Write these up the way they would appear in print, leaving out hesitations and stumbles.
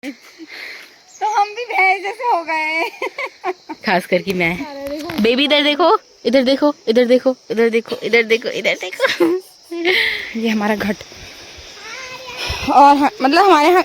तो हम भी भैंस जैसे हो गए। खास करके मैं। बेबी इधर देखो, इधर देखो, इधर देखो, इधर देखो, इधर देखो, इधर देखो। ये हमारा घट। और मतलब हमारे यहाँ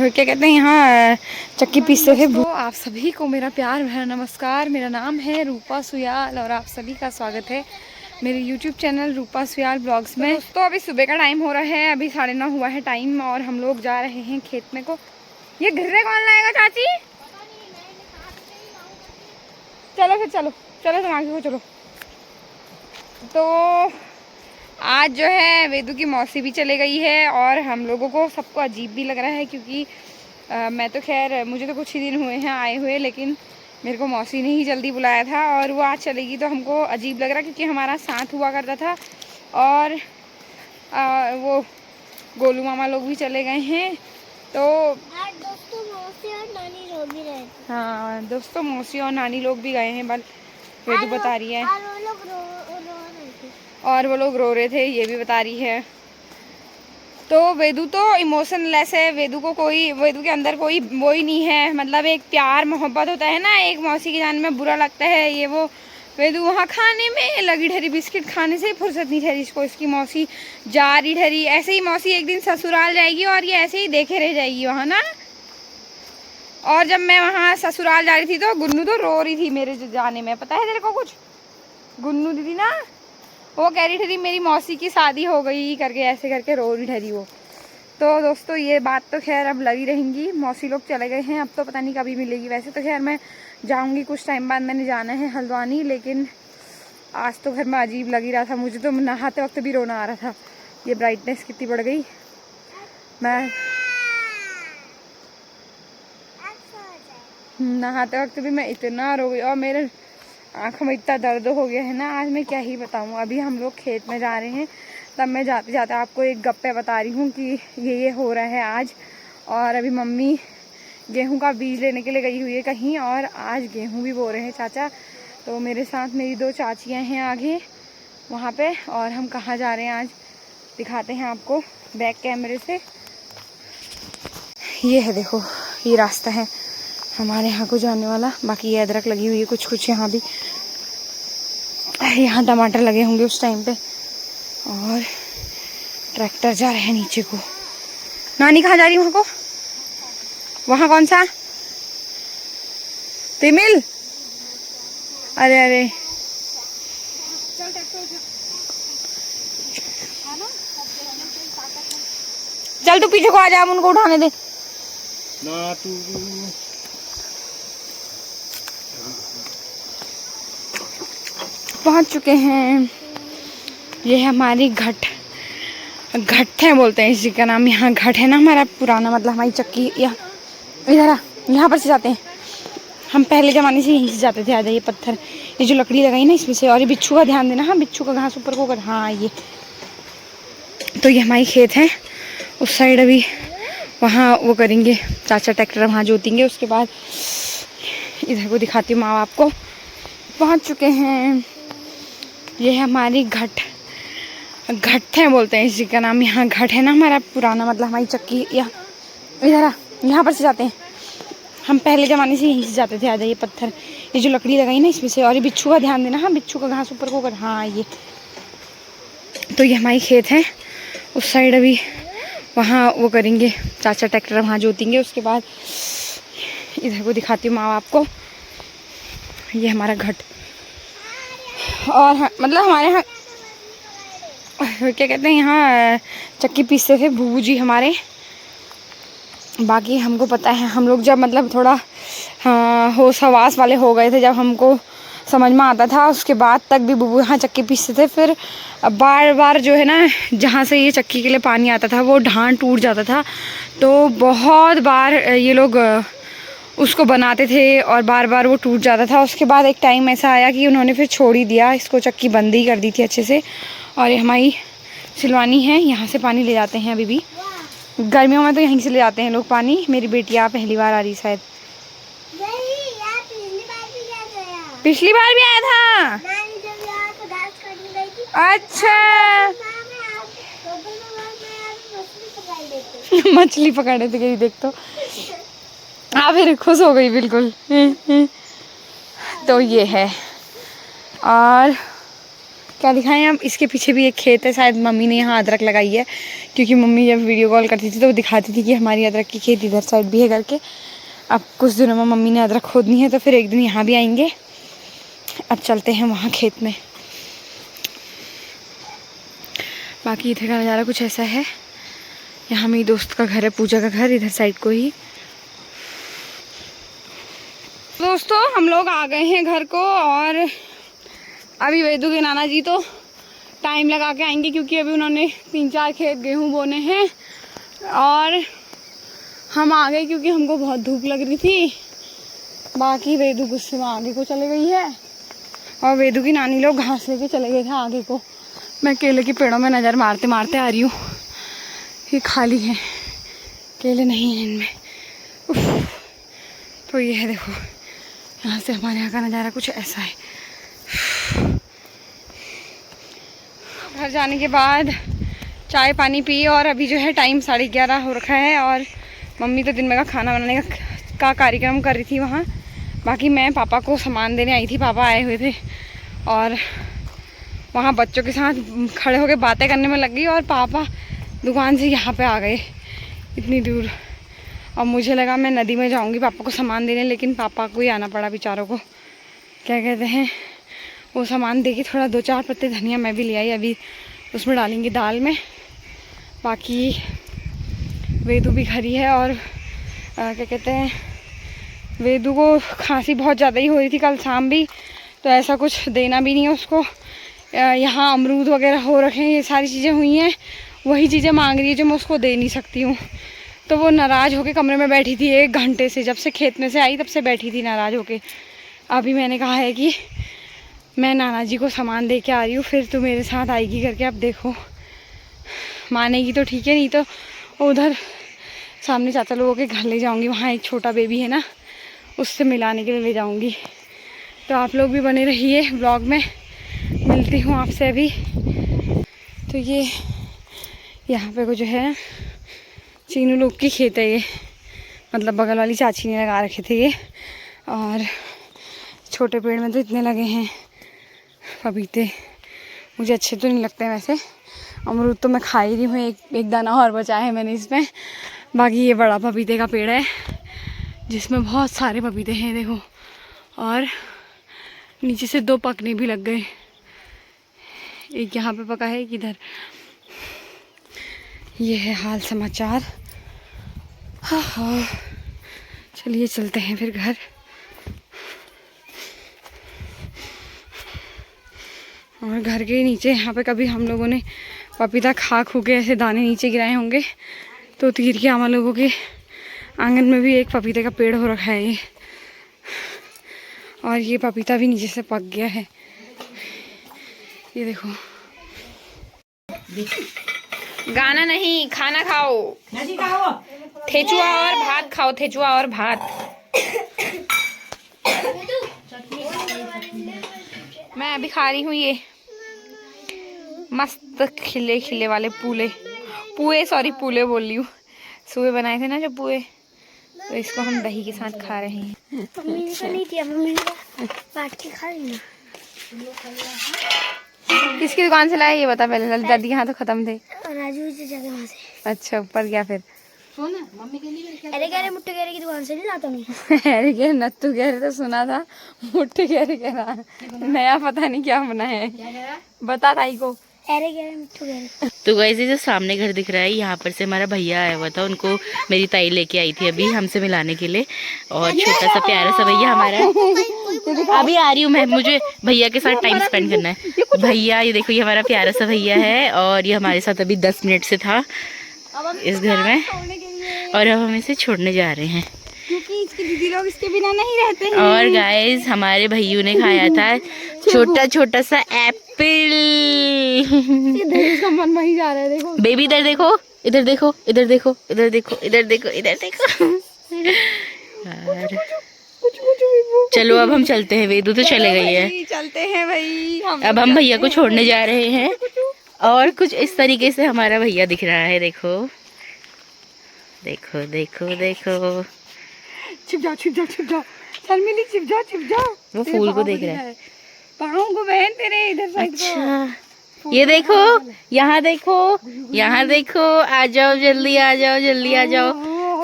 क्या कहते हैं, यहाँ चक्की पीसते थे। तो आप सभी को मेरा प्यार भरा नमस्कार। मेरा नाम है रूपा सुयाल और आप सभी का स्वागत है मेरे YouTube चैनल रूपा सुयाल ब्लॉग्स में। तो अभी सुबह का टाइम हो रहा है, अभी 9:30 हुआ है टाइम और हम लोग जा रहे हैं खेत में को। ये घिर्रे कौन लाएगा चाची? चलो फिर, चलो चलो तुम आगे को चलो। तो आज जो है वेदू की मौसी भी चले गई है और हम लोगों को सबको अजीब भी लग रहा है क्योंकि मैं तो खैर मुझे तो कुछ ही दिन हुए हैं आए हुए, लेकिन मेरे को मौसी ने ही जल्दी बुलाया था और वो आज चलेगी तो हमको अजीब लग रहा क्योंकि हमारा साथ हुआ करता था। और वो गोलू मामा लोग भी चले गए हैं। तो दोस्तों मौसी और नानी लोग भी रहे थे। हाँ दोस्तों मौसी और नानी लोग भी गए हैं, बल वेदू बता रही है। और वो लोग रो रहे थे। और वो लोग रो रहे थे, ये भी बता रही है। तो वेदू तो इमोशनलेस है, वेदू के अंदर कोई वो ही नहीं है। मतलब एक प्यार मोहब्बत होता है ना, एक मौसी की जान में बुरा लगता है ये वो। वेदू वहाँ खाने में लगी ठहरी, बिस्किट खाने से ही फुर्सत नहीं ठहरी इसको। इसकी मौसी जा रही ठहरी, ऐसे ही मौसी एक दिन ससुराल जाएगी और ये ऐसे ही देखे रह जाएगी वहाँ ना। और जब मैं वहाँ ससुराल जा रही थी तो गुन्नू तो रो रही थी मेरे जाने में, पता है तेरे को कुछ? गुन्नू दीदी ना वो कह रही थी मेरी मौसी की शादी हो गई करके, ऐसे करके रो रही ठहरी वो। तो दोस्तों ये बात तो खैर अब लगी रहेंगी। मौसी लोग चले गए हैं, अब तो पता नहीं कभी मिलेगी। वैसे तो खैर मैं जाऊंगी कुछ टाइम बाद, मैंने जाना है हल्द्वानी, लेकिन आज तो घर में अजीब लग ही रहा था मुझे। तो नहाते वक्त भी रोना आ रहा था। ये ब्राइटनेस कितनी बढ़ गई। मैं नहाते वक्त भी मैं इतना रो गई और मेरे आँखों में इतना दर्द हो गया है ना, आज मैं क्या ही बताऊँ। अभी हम लोग खेत में जा रहे हैं, तब मैं जाते जाते आपको एक गप्पे बता रही हूँ कि ये हो रहा है आज। और अभी मम्मी गेहूं का बीज लेने के लिए गई हुई है कहीं, और आज गेहूं भी बो रहे हैं चाचा। तो मेरे साथ मेरी 2 चाचियाँ हैं आगे वहाँ पे। और हम कहाँ जा रहे हैं आज दिखाते हैं आपको बैक कैमरे से। ये है देखो, ये रास्ता है हमारे यहाँ को जाने वाला। बाकी ये अदरक लगी हुई है कुछ कुछ यहाँ भी, यहाँ टमाटर लगे होंगे उस टाइम पे। और ट्रैक्टर जा रहे हैं नीचे को। नानी कहाँ जा रही है वहाँ को? वहाँ कौन सा तिमिल? अरे अरे चल तू पीछे को आ जा, हम उनको उठाने दे ना तू। पहुंच चुके हैं। ये है हमारी घट है बोलते हैं इसी का नाम। यहाँ घट है ना हमारा पुराना, मतलब हमारी चक्की। यहाँ पर से जाते हैं हम, पहले ज़माने से यहीं से जाते थे। आ जाइए पत्थर, ये जो लकड़ी लगाई ना इसमें से। और ये बिच्छू का ध्यान देना, हाँ बिच्छू का घास ऊपर को कर। हाँ ये तो ये हमारी खेत है उस साइड। अभी वहाँ वो करेंगे चाचा, ट्रैक्टर वहाँ जोतेंगे। उसके बाद इधर को दिखाती हूँ माँ आपको। पहुँच चुके हैं। ये है हमारी घट है बोलते हैं इसी का नाम। यहाँ घट है ना हमारा पुराना, मतलब हमारी चक्की। यहाँ पर से जाते हैं हम, पहले ज़माने से यहीं से जाते थे। आ जाइए पत्थर, ये जो लकड़ी लगाई ना इसमें से। और ये बिच्छू का ध्यान देना, हाँ बिच्छू का घास ऊपर को कर। हाँ ये तो ये हमारी खेत है उस साइड। अभी वहाँ वो करेंगे चाचा, ट्रैक्टर वहाँ जोतेंगे। उसके बाद इधर को दिखाती हूँ माँ आपको। ये हमारा घट। और मतलब हमारे यहाँ क्या कहते हैं, यहाँ चक्की पीसते थे बूबू जी हमारे। बाकी हमको पता है, हम लोग जब मतलब थोड़ा होश हवास वाले हो गए थे, जब हमको समझ में आता था, उसके बाद तक भी बूबू यहाँ चक्की पीसते थे। फिर बार बार जो है ना, जहाँ से ये चक्की के लिए पानी आता था वो ढान टूट जाता था। तो बहुत बार ये लोग उसको बनाते थे और बार बार वो टूट जाता था। उसके बाद एक टाइम ऐसा आया कि उन्होंने फिर छोड़ ही दिया इसको, चक्की बंद ही कर दी थी अच्छे से। और ये हमारी सिलवानी है, यहाँ से पानी ले जाते हैं। अभी भी गर्मियों में तो यहीं से ले जाते हैं लोग पानी। मेरी बेटियाँ पहली बार आ रही शायद। पिछली बार भी आया था। अच्छा मछली पकड़े थे, देख तो फिर खुश हो गई बिल्कुल। तो ये है, और क्या दिखाएं हम, इसके पीछे भी एक खेत है, शायद मम्मी ने यहाँ अदरक लगाई है, क्योंकि मम्मी जब वीडियो कॉल करती थी तो वो दिखाती थी कि हमारी अदरक की खेत इधर साइड भी है करके। अब कुछ दिनों में मम्मी ने अदरक खोदनी है तो फिर एक दिन यहाँ भी आएंगे। अब चलते हैं वहाँ खेत में। बाकी इधर का नज़ारा कुछ ऐसा है। यहाँ मेरी दोस्त का घर है, पूजा का घर, इधर साइड को ही। दोस्तों हम लोग आ गए हैं घर को, और अभी वेदू के नाना जी तो टाइम लगा के आएंगे, क्योंकि अभी उन्होंने 3-4 खेत गेहूं बोने हैं। और हम आ गए क्योंकि हमको बहुत धूप लग रही थी। बाकी वेदू गुस्से में आगे को चले गई है, और वेदू की नानी लोग घास लेके चले गए थे आगे को। मैं केले के पेड़ों में नज़र मारते मारते आ रही हूँ, ये खाली है, केले नहीं हैं इनमें। उफ। तो ये है, देखो यहाँ से हमारे यहाँ का नज़ारा कुछ ऐसा है। घर जाने के बाद चाय पानी पी, और अभी जो है टाइम 11:30 हो रखा है, और मम्मी तो दिन में का खाना बनाने का कार्यक्रम कर रही थी वहाँ। बाकी मैं पापा को सामान देने आई थी, पापा आए हुए थे, और वहाँ बच्चों के साथ खड़े होकर बातें करने में लग गई, और पापा दुकान से यहाँ पे आ गए इतनी दूर। और मुझे लगा मैं नदी में जाऊँगी पापा को सामान देने, लेकिन पापा को ही आना पड़ा बेचारों को। क्या कहते हैं, वो सामान दे के थोड़ा 2-4 पत्ते धनिया मैं भी ले आई, अभी उसमें डालेंगी दाल में। बाकी वेदू भी खड़ी है, और क्या कहते हैं, वेदू को खांसी बहुत ज़्यादा ही हो रही थी कल शाम भी, तो ऐसा कुछ देना भी नहीं है उसको। यहाँ अमरूद वगैरह हो रखे हैं, ये सारी चीज़ें हुई हैं, वही चीज़ें मांग रही है जो मैं उसको दे नहीं सकती हूँ। तो वो नाराज़ होके कमरे में बैठी थी 1 घंटे से, जब से खेत में से आई तब से बैठी थी नाराज़ होके। अभी मैंने कहा है कि मैं नाना जी को सामान दे के आ रही हूँ, फिर तू मेरे साथ आएगी करके। अब देखो मानेगी तो ठीक है, नहीं तो उधर सामने चाचा लोगों के घर ले जाऊँगी, वहाँ एक छोटा बेबी है ना, उससे मिलाने के लिए ले जाऊँगी। तो आप लोग भी बने रहिए ब्लॉग में, मिलती हूँ आपसे अभी। तो ये यहाँ पे को जो है चीनू लोग की खेत है, ये मतलब बगल वाली चाची ने लगा रखे थे ये। और छोटे पेड़ में तो इतने लगे हैं पपीते, मुझे अच्छे तो नहीं लगते वैसे। अमरूद तो मैं खा ही रही हूँ, एक दाना और बचा है मैंने इसमें। बाकी ये बड़ा पपीते का पेड़ है जिसमें बहुत सारे पपीते हैं, देखो। और नीचे से 2 पकने भी लग गए, एक यहाँ पे पका है, एक इधर। ये है हाल समाचार। हाँ, चलिए चलते हैं फिर घर। और घर के नीचे यहाँ पे कभी हम लोगों ने पपीता खा खू के ऐसे दाने नीचे गिराए होंगे, तो तीर के हम लोगों के आंगन में भी एक पपीते का पेड़ हो रखा है ये। और ये पपीता भी नीचे से पक गया है, ये देखो। गाना नहीं, खाना खाओ, ठेचुआ और भात खाओ, ठेचुआ और भात। मैं अभी खा रही हूँ ये मस्त खिले खिले वाले पुए बोल रही हूँ। सुबह बनाए थे ना जो पुए, तो इसको हम दही के साथ खा रहे हैं। मम्मी ने तो नहीं दिया, मम्मी ने काट के खा लेना। किसकी दुकान से लाया ये बता पहले, दादी के हाथ तो खत्म थे। राजू जी जगह वहाँ से। अच्छा, ऊपर गया फिर। अरे कह रहे मुट्ठे गहरे की दुकान से नहीं लाता मैं। अरे कह नत्थू कह रहे तो सुना था, मुट्ठे कह रहा नया पता नहीं क्या बना है, बता ताई को। अरे कह रहे मुट्ठे गहरे। तो गाइस, जो सामने घर दिख रहा है, यहाँ पर से हमारा भैया आया हुआ था, उनको मेरी ताई लेके आई थी अभी हमसे मिलाने के लिए। और छोटा सा प्यारा सा भैया हमारा, अभी आ रही हूँ मैं, मुझे भैया के साथ टाइम स्पेंड करना है। भैया ये देखो, ये हमारा प्यारा सा भैया है, और ये हमारे साथ अभी 10 मिनट से था इस घर में, और अब हम इसे छोड़ने जा रहे हैं क्योंकि इसकी दीदी लोग इसके बिना नहीं रहते हैं। और गाइस, हमारे भैयू ने खाया था छोटा छोटा सा एप्पल। इसका मन वहीं जा रहा है, देखो। बेबी इधर देखो, इधर देखो, इधर देखो, इधर देखो, इधर देखो, इधर देखो। यार चलो अब हम चलते हैं, वेदू तो चले गई है। चलते हैं भाई, अब हम भैया को छोड़ने जा रहे हैं, और कुछ इस तरीके से हमारा भैया दिख रहा है, देखो। देखो देखो देखो, छिप जाओ छिप जाओ छिप जाओ, शर्मिली छिप जाओ छिप जाओ। वो तेरे फूल को पाँव देख दिख रहा है। पाँव को बहन तेरे इधर साइड को। अच्छा, ये देखो, यहाँ देखो, यहाँ देखो, आ जाओ जल्दी, आ जाओ जल्दी, आ जाओ।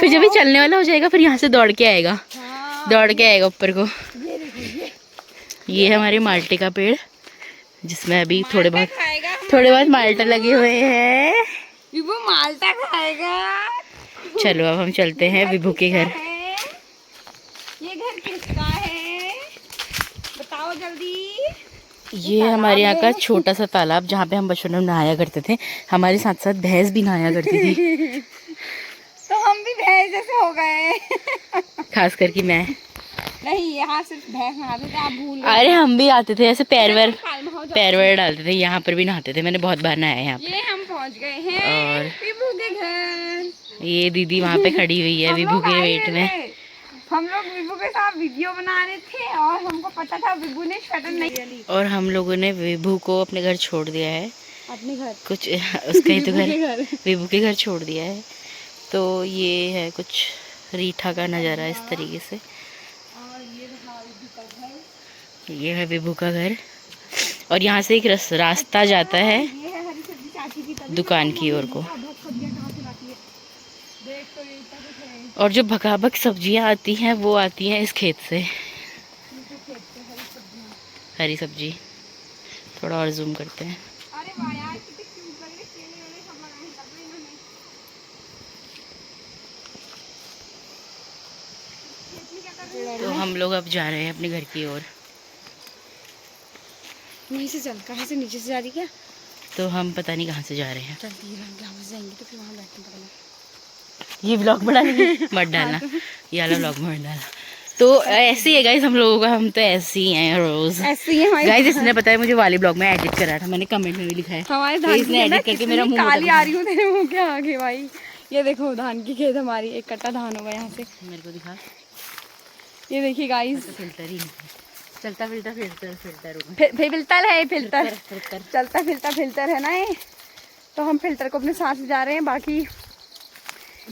फिर जब ये चलने वाला हो जाएगा फिर यहाँ से दौड़ के आएगा, दौड़ के आएगा ऊपर को। ये है हमारे माल्टे का पेड़, जिसमें अभी थोड़े बहुत माल्टे लगे हुए हैं। विभू माल्टा खाएगा। चलो अब हम चलते हैं विभू के घर। ये घर किसका है बताओ जल्दी। ये हमारे यहाँ का छोटा सा तालाब, जहाँ पे हम बचपन में नहाया करते थे। हमारे साथ साथ भैंस भी नहाया करती थी। तो हम भी भैंस जैसे हो गए। खास करके मैं। नहीं, यहाँ सिर्फ भैंस नहाते थे, आप भूल गए। अरे हम भी आते थे ऐसे, पैर डालते थे, यहाँ पर भी नहाते थे। मैंने बहुत बार नहाया यहाँ पे। ये हम पहुँच गए हैं और विभू के घर। ये दीदी वहाँ पे खड़ी हुई है विभू के वेट में। हम लोग विभू के साथ वीडियो बना रहे थे और हमको पता था विभू ने स्वेटर नहीं। और हम लोगों ने विभू को अपने घर छोड़ दिया है। अपने घर कुछ उसका ही तो घर, विभू के घर छोड़ दिया है। तो ये है कुछ रीठा का नज़ारा इस तरीके से। ये है विभू का घर, और यहाँ से एक रास्ता जाता है दुकान की ओर को। और जो भकाभक सब्जियाँ आती हैं वो आती हैं इस खेत से, हरी सब्जी। थोड़ा और जूम करते हैं। तो हम लोग अब जा रहे हैं अपने घर की ओर। वहीं से चल, कहाँ से नीचे से जा रही क्या? तो हम पता नहीं कहाँ से जा रहे हैं। चलती है हम जाएंगे तो फिर वहाँ बैठने पड़ेगा। ये ब्लॉग बना लेंगे, मत डालना ये वाला ब्लॉग मत डालना। तो ऐसे ही है गाइस हम लोगों का, हम तो ऐसे ही हैं रोज ऐसे ही हमारी गाइस। इसने पता है मुझे वाली ब्लॉग में एडिट करा था, मैंने कमेंट में भी लिखा है। हमारे तो धान इसने एडिट करके मेरा मुंह काली आ रही हूँ तेरे मुँह के आगे भाई। ये देखो धान की खेत हमारी, एक कट्टा धान होगा यहाँ से। मेरे को दिखा, ये देखिए गाइस, फिल्टर ही चलता फिल्टर फिल्टर फिल्टर फिल्टर है, फिल्टर चलता फिल्टर फिल्टर है ना ये। तो हम फिल्टर को अपने साथ ले जा रहे हैं। बाकी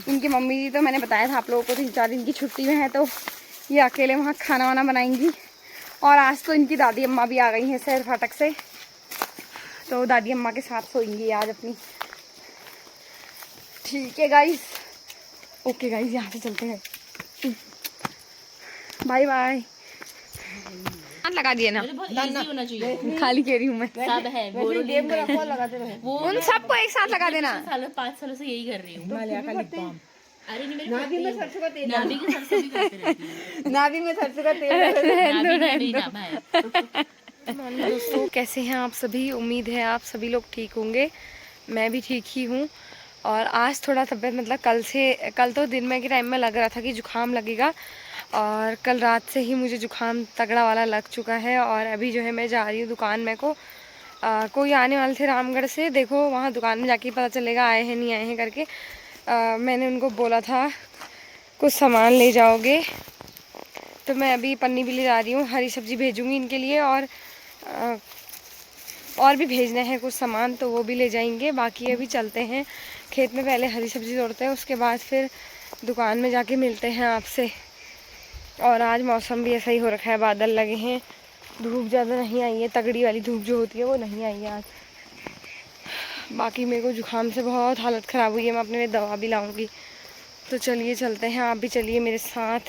इनकी मम्मी जी तो मैंने बताया था आप लोगों को 3-4 दिन की छुट्टी में है, तो ये अकेले वहाँ खाना वाना बनाएंगी। और आज तो इनकी दादी अम्मा भी आ गई हैं शहर फाटक से, तो दादी अम्मा के साथ सोएंगी आज अपनी। ठीक है गाइस, ओके गाइस, यहाँ से चलते हैं। Bye bye. लगा दिए ना, होना चाहिए। खाली कह रही हूँ मैं। सब है वो उन सबको एक साथ लगा देना। 5 सालों से यही कर रही हूँ। अरे नहीं, नाभि में सरसों का तेल, नाभि के सरसों भी करते रहती है। नाभि में सरसों का तेल। दोस्तों कैसे हैं आप सभी? उम्मीद है आप सभी लोग ठीक होंगे। मैं भी ठीक ही हूँ। और आज थोड़ा तबीयत मतलब कल तो दिन में के टाइम में लग रहा था कि जुकाम लगेगा, और कल रात से ही मुझे जुकाम तगड़ा वाला लग चुका है। और अभी जो है मैं जा रही हूँ दुकान में को। कोई आने वाले थे रामगढ़ से, देखो वहाँ दुकान में जाके पता चलेगा आए हैं नहीं आए हैं करके। मैंने उनको बोला था कुछ सामान ले जाओगे, तो मैं अभी पन्नी भी ले जा रही हूँ, हरी सब्जी भेजूँगी इनके लिए। और भी भेजने हैं कुछ सामान, तो वो भी ले जाएंगे। बाकी अभी चलते हैं खेत में, पहले हरी सब्जी तोड़ते हैं, उसके बाद फिर दुकान में जाके मिलते हैं आपसे। और आज मौसम भी ऐसा ही हो रखा है, बादल लगे हैं, धूप ज़्यादा नहीं आई है, तगड़ी वाली धूप जो होती है वो नहीं आई है आज। बाकी मेरे को जुकाम से बहुत हालत ख़राब हुई है, मैं अपने लिए दवा भी लाऊंगी। तो चलिए चलते हैं, आप भी चलिए मेरे साथ।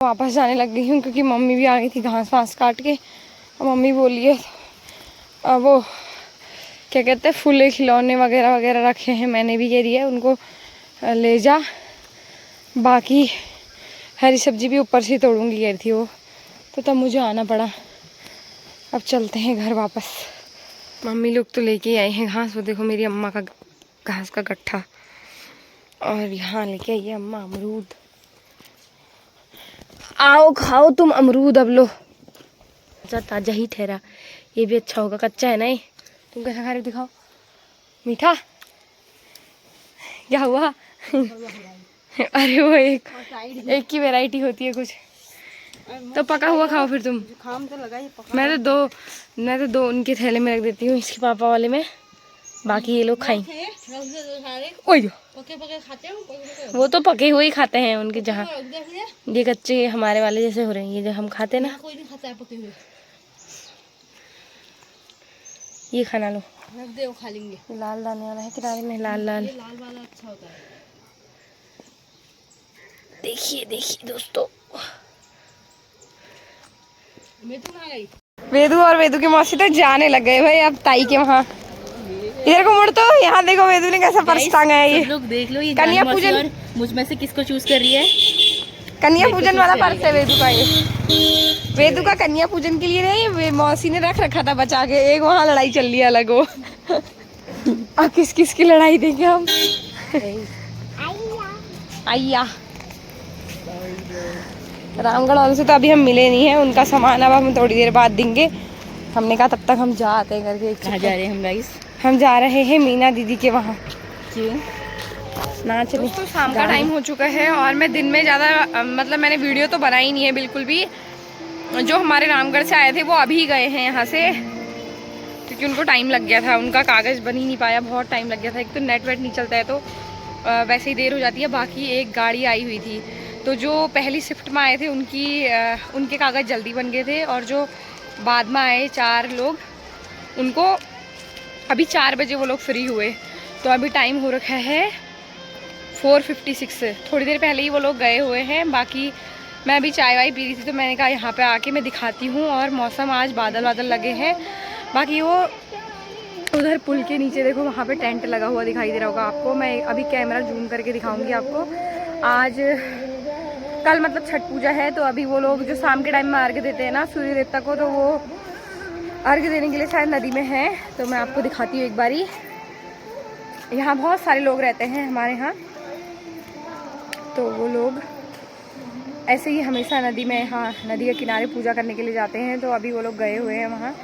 वापस जाने लग गई हूँ क्योंकि मम्मी भी आ गई थी घास वास काट के। और मम्मी बोली है वो क्या कहते हैं फूले खिलौने वगैरह वगैरह रखे हैं, मैंने भी कह दिया उनको ले जा। बाकी हरी सब्जी भी ऊपर से तोड़ूंगी कह रही थी वो, तो तब मुझे आना पड़ा। अब चलते हैं घर वापस। मम्मी लोग तो लेके आए हैं घास, वो देखो मेरी अम्मा का घास का गट्ठा। और यहाँ लेके आई है अम्मा अमरूद। आओ खाओ तुम अमरूद अब लो। अच्छा ताज़ा ही ठहरा, ये भी अच्छा होगा, कच्चा है ना ये। तुम कैसा खा रहे हो दिखाओ, मीठा क्या हुआ? अरे वो एक की वैरायटी होती है कुछ, तो पका हुआ खाओ फिर तुम। मैं तो दो उनके थैले में रख देती हूँ, इसके पापा वाले में, बाकी ये लोग खाएं। ओए वो तो पके हुए ही खाते हैं उनके जहाँ। ये कच्चे हमारे वाले जैसे हो रहे हैं, ये जो हम खाते ना। कोई नहीं खाता है पके हुए। ये खाना लो, रख दे, वो खा लेंगे। लाल दाने वाला है किनारे में, लाल लाल। ये लाल वाला अच्छा होता है। देखिए देखिए दोस्तों, वेदू और वेदू की मौसी तो जाने लग गए भाई अब ताई के वहाँ। इधर को मुड़ तो, यहाँ देखो वेदू ने कैसा पर्स टांगा है। ये लोग देख लो, ये कन्या पूजन, मुझ में से किसको चूज कर रही है? कन्या पूजन वाला पर्स है वेदू का। ये वेदू का कन्या पूजन के लिए नहीं, मौसी ने रख रखा था बचा के। एक वहाँ लड़ाई चल रही है अलग वो। अब किस किस की लड़ाई देंगे हम? आइया रामगढ़ वालों से तो अभी हम मिले नहीं हैं, उनका सामान अब हम थोड़ी देर बाद देंगे। हमने कहा तब तक हम जा आते हैं करके। कहाँ जा रहे हैं हम गाइस? हम जा रहे हैं मीना दीदी के वहाँ। क्यों? ना चलिए। तो शाम का टाइम हो चुका है और मैं दिन में ज़्यादा मतलब मैंने वीडियो तो बनाई नहीं है बिल्कुल भी। जो हमारे रामगढ़ से आए थे वो अभी गए हैं यहाँ से, क्योंकि उनको टाइम लग गया था, उनका कागज़ बन ही नहीं पाया, बहुत टाइम लग गया था। एक तो नेट वेट नहीं चलता है तो वैसे ही देर हो जाती है। बाकी एक गाड़ी आई हुई थी तो जो पहली शिफ्ट में आए थे उनके कागज़ जल्दी बन गए थे, और जो बाद में आए 4 लोग उनको अभी 4 बजे वो लोग फ्री हुए। तो अभी टाइम हो रखा है 4:56, थोड़ी देर पहले ही वो लोग गए हुए हैं। बाकी मैं अभी चाय वाय पी रही थी तो मैंने कहा यहाँ पे आके मैं दिखाती हूँ। और मौसम आज बादल बादल लगे हैं। बाकी वो उधर पुल के नीचे देखो, वहाँ पे टेंट लगा हुआ दिखाई दे रहा होगा आपको। मैं अभी कैमरा जूम करके दिखाऊंगी आपको। आज कल मतलब छठ पूजा है, तो अभी वो लोग जो शाम के टाइम में अर्घ्य देते हैं ना सूर्य देवता को, तो वो अर्घ्य देने के लिए शायद नदी में है। तो मैं आपको दिखाती हूँ एक बारी। यहाँ बहुत सारे लोग रहते हैं हमारे यहाँ, तो वो लोग ऐसे ही हमेशा नदी में, हाँ नदी के किनारे पूजा करने के लिए जाते हैं। तो अभी वो लोग गए हुए हैं वहाँ।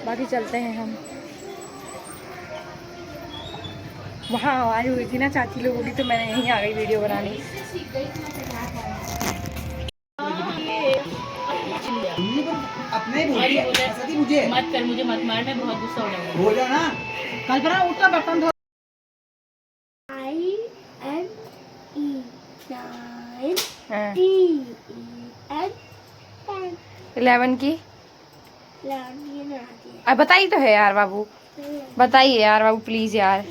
बाकी चलते हैं हम। वहाँ आवाज़ हुई थी ना चाची लोगों की, तो मैंने यहीं आ गई वीडियो बनाने। मुझे मत कर, मुझे मत मार, मैं बहुत गुस्सा हो जाऊंगा। ना कल्पना उठता बर्तन धो। हाँ। 11 की अब बताइए तो है यार बाबू, बताइए यार बाबू प्लीज यार।